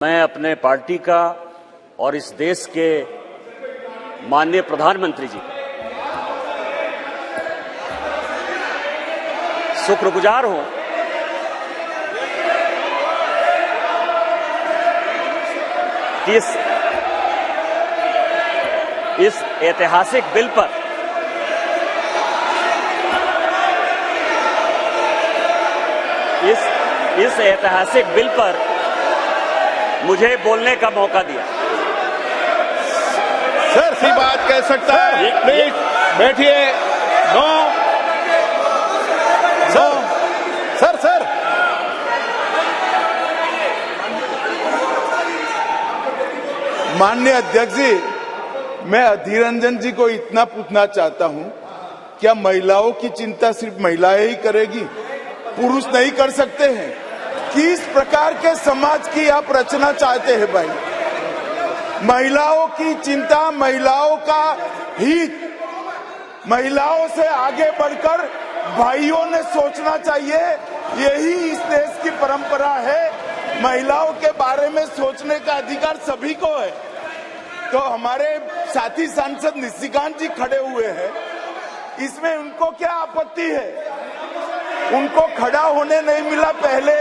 मैं अपने पार्टी का और इस देश के माननीय प्रधानमंत्री जी शुक्रगुजार हूं कि इस ऐतिहासिक बिल पर इस ऐतिहासिक बिल पर मुझे बोलने का मौका दिया। सर सी बात कह सकता है, प्लीज बैठिए। नो सर माननीय अध्यक्ष जी, मैं अधीर रंजन जी को इतना पूछना चाहता हूं, क्या महिलाओं की चिंता सिर्फ महिलाएं ही करेगी, पुरुष नहीं कर सकते हैं? किस प्रकार के समाज की आप रचना चाहते हैं भाई? महिलाओं की चिंता, महिलाओं का हित, महिलाओं से आगे बढ़कर भाइयों ने सोचना चाहिए। यही इस देश की परंपरा है। महिलाओं के बारे में सोचने का अधिकार सभी को है। तो हमारे साथी सांसद निशिकांत जी खड़े हुए हैं, इसमें उनको क्या आपत्ति है? उनको खड़ा होने नहीं मिला पहले,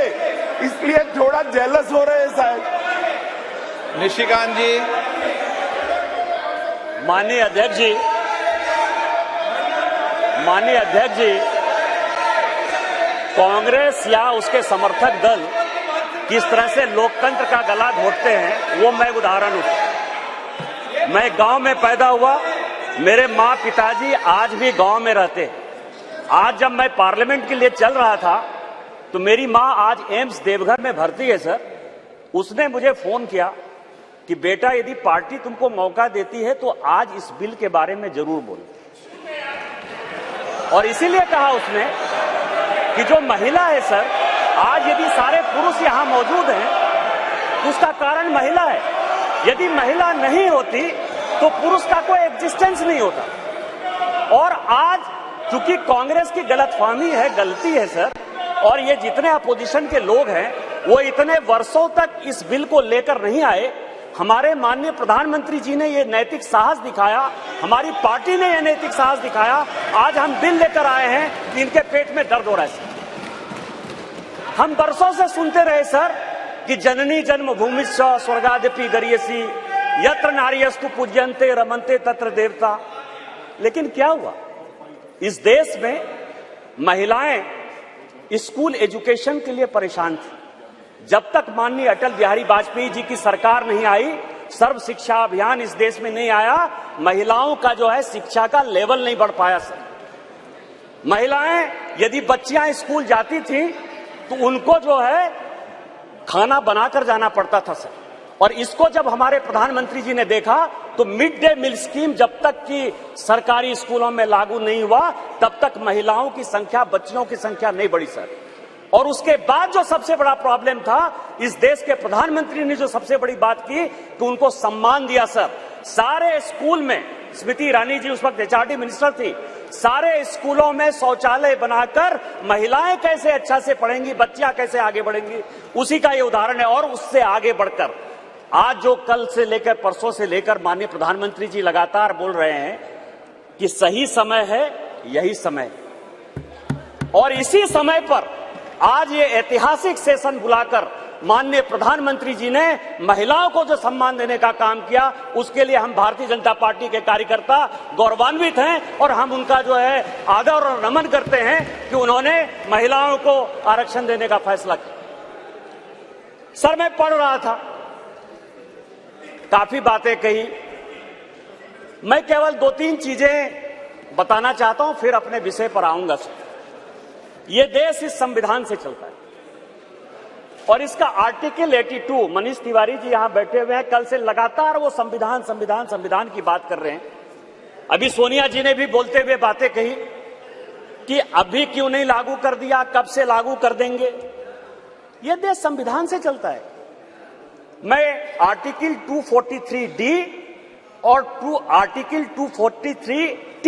इसलिए थोड़ा जेलस हो रहे हैं शायद। निशिकांत जी। माननीय अध्यक्ष जी, कांग्रेस या उसके समर्थक दल किस तरह से लोकतंत्र का गला घोटते हैं, वो मैं उदाहरण हूं। मैं गांव में पैदा हुआ, मेरे माँ पिताजी आज भी गांव में रहते हैं। आज जब मैं पार्लियामेंट के लिए चल रहा था तो मेरी माँ आज एम्स देवघर में भर्ती है सर। उसने मुझे फोन किया कि बेटा यदि पार्टी तुमको मौका देती है तो आज इस बिल के बारे में जरूर बोलो। और इसीलिए कहा उसने कि जो महिला है सर, आज यदि सारे पुरुष यहां मौजूद हैं उसका कारण महिला है। यदि महिला नहीं होती तो पुरुष का कोई एग्जिस्टेंस नहीं होता। और आज चूंकि कांग्रेस की गलतफहमी है, गलती है सर, और ये जितने अपोजिशन के लोग हैं वो इतने वर्षों तक इस बिल को लेकर नहीं आए। हमारे माननीय प्रधानमंत्री जी ने ये नैतिक साहस दिखाया, हमारी पार्टी ने ये नैतिक साहस दिखाया। आज हम बिल लेकर आए हैं कि इनके पेट में दर्द हो रहा है सर। हम वर्षों से सुनते रहे सर कि जननी जन्मभूमिश्च स्वर्गादपि गरीयसी, यत्र नार्यस्तु पूज्यन्ते रमन्ते तत्र देवता। लेकिन क्या हुआ? इस देश में महिलाएं स्कूल एजुकेशन के लिए परेशान थी। जब तक माननीय अटल बिहारी वाजपेयी जी की सरकार नहीं आई, सर्व शिक्षा अभियान इस देश में नहीं आया, महिलाओं का जो है शिक्षा का लेवल नहीं बढ़ पाया सर। महिलाएं यदि बच्चियां स्कूल जाती थी तो उनको जो है खाना बनाकर जाना पड़ता था सर। और इसको जब हमारे प्रधानमंत्री जी ने देखा तो मिड डे मील स्कीम जब तक कि सरकारी स्कूलों में लागू नहीं हुआ तब तक महिलाओं की संख्या, बच्चियों की संख्या नहीं बढ़ी सर। और उसके बाद जो सबसे बड़ा प्रॉब्लम था, इस देश के प्रधानमंत्री ने जो सबसे बड़ी बात की कि उनको सम्मान दिया सर। सारे स्कूल में, स्मृति ईरानी जी उस वक्त एचआरडी मिनिस्टर थी, सारे स्कूलों में शौचालय बनाकर महिलाएं कैसे अच्छा से पढ़ेंगी, बच्चियां कैसे आगे बढ़ेंगी, उसी का ये उदाहरण है। और उससे आगे बढ़कर आज जो कल से लेकर परसों से लेकर माननीय प्रधानमंत्री जी लगातार बोल रहे हैं कि सही समय है, यही समय। और इसी समय पर आज ये ऐतिहासिक सेशन बुलाकर माननीय प्रधानमंत्री जी ने महिलाओं को जो सम्मान देने का काम किया, उसके लिए हम भारतीय जनता पार्टी के कार्यकर्ता गौरवान्वित हैं। और हम उनका जो है आदर और नमन करते हैं कि उन्होंने महिलाओं को आरक्षण देने का फैसला किया। सर मैं पढ़ रहा था, काफी बातें कही, मैं केवल 2-3 चीजें बताना चाहता हूं, फिर अपने विषय पर आऊंगा सर। ये देश इस संविधान से चलता है और इसका आर्टिकल 82, मनीष तिवारी जी यहां बैठे हुए हैं, कल से लगातार वो संविधान की बात कर रहे हैं। अभी सोनिया जी ने भी बोलते हुए बातें कही कि अभी क्यों नहीं लागू कर दिया, कब से लागू कर देंगे। ये देश संविधान से चलता है। मैं आर्टिकल 243D और आर्टिकल 243T,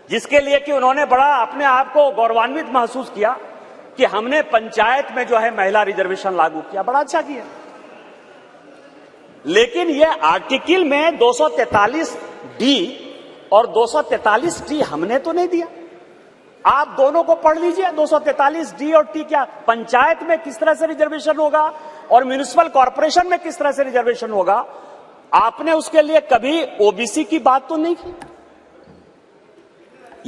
जिसके लिए कि उन्होंने बड़ा अपने आप को गौरवान्वित महसूस किया कि हमने पंचायत में जो है महिला रिजर्वेशन लागू किया, बड़ा अच्छा किया। लेकिन ये आर्टिकल में 243 डी और 243 टी हमने तो नहीं दिया। आप दोनों को पढ़ लीजिए, 243 डी और टी क्या पंचायत में किस तरह से रिजर्वेशन होगा और म्युनिसिपल कॉर्पोरेशन में किस तरह से रिजर्वेशन होगा। आपने उसके लिए कभी ओबीसी की बात तो नहीं की।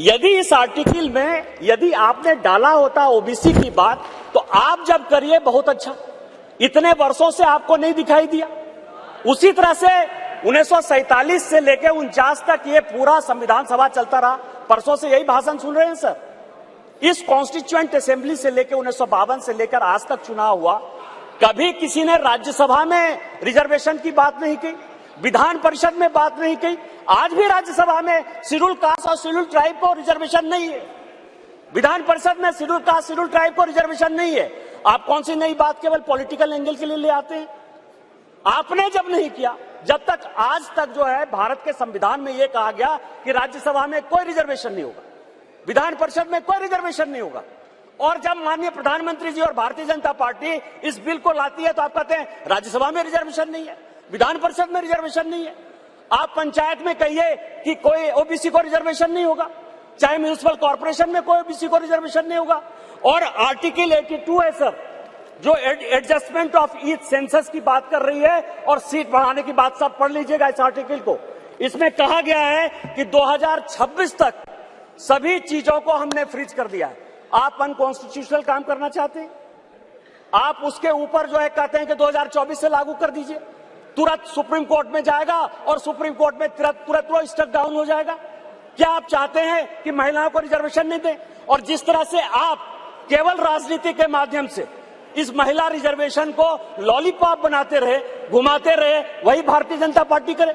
यदि इस आर्टिकल में यदि आपने डाला होता ओबीसी की बात, तो आप जब करिए बहुत अच्छा, इतने वर्षों से आपको नहीं दिखाई दिया। उसी तरह से 1947 से लेकर 49 तक ये पूरा संविधान सभा चलता रहा। परसों से यही भाषण सुन रहे हैं सर। इस कॉन्स्टिट्यूएंट असेंबली से लेकर 1952 से लेकर आज तक चुनाव हुआ, कभी किसी ने राज्यसभा में रिजर्वेशन की बात नहीं की, विधान परिषद में बात नहीं की। आज भी राज्यसभा में शेड्यूल कास्ट और शेड्यूल ट्राइब को रिजर्वेशन नहीं है, विधान परिषद में शेड्यूल कास्ट शेड्यूल ट्राइब को रिजर्वेशन नहीं है। आप कौन सी नई बात केवल पॉलिटिकल एंगल के लिए ले आते हैं? आपने जब नहीं किया, जब तक आज तक जो है भारत के संविधान में यह कहा गया कि राज्यसभा में कोई रिजर्वेशन नहीं होगा, विधान परिषद में कोई रिजर्वेशन नहीं होगा, और जब माननीय प्रधानमंत्री जी और भारतीय जनता पार्टी इस बिल को लाती है तो आप कहते हैं राज्यसभा में रिजर्वेशन नहीं है, विधान परिषद में रिजर्वेशन नहीं है। आप पंचायत में कहिए कि कोई ओबीसी को रिजर्वेशन नहीं होगा, चाहे म्युनिसिपल कॉर्पोरेशन में कोई ओबीसी को रिजर्वेशन नहीं होगा। और आर्टिकल 82 है सर, जो एडजस्टमेंट ऑफ ईच सेंसस की बात कर रही है और सीट बढ़ाने की बात, सब पढ़ लीजिएगा इस आर्टिकल को। इसमें कहा गया है कि 2026 तक सभी चीजों को हमने फ्रीज कर दिया है। आप अनकॉन्स्टिट्यूशनल काम करना चाहते हैं, आप उसके ऊपर जो है कहते हैं कि 2024 से लागू कर दीजिए, तुरंत सुप्रीम कोर्ट में जाएगा और सुप्रीम कोर्ट में तुरंत स्टक डाउन हो जाएगा। क्या आप चाहते हैं कि महिलाओं को रिजर्वेशन नहीं दें? और जिस तरह से आप केवल राजनीति के माध्यम से इस महिला रिजर्वेशन को लॉलीपॉप बनाते रहे, घुमाते रहे, वही भारतीय जनता पार्टी करे।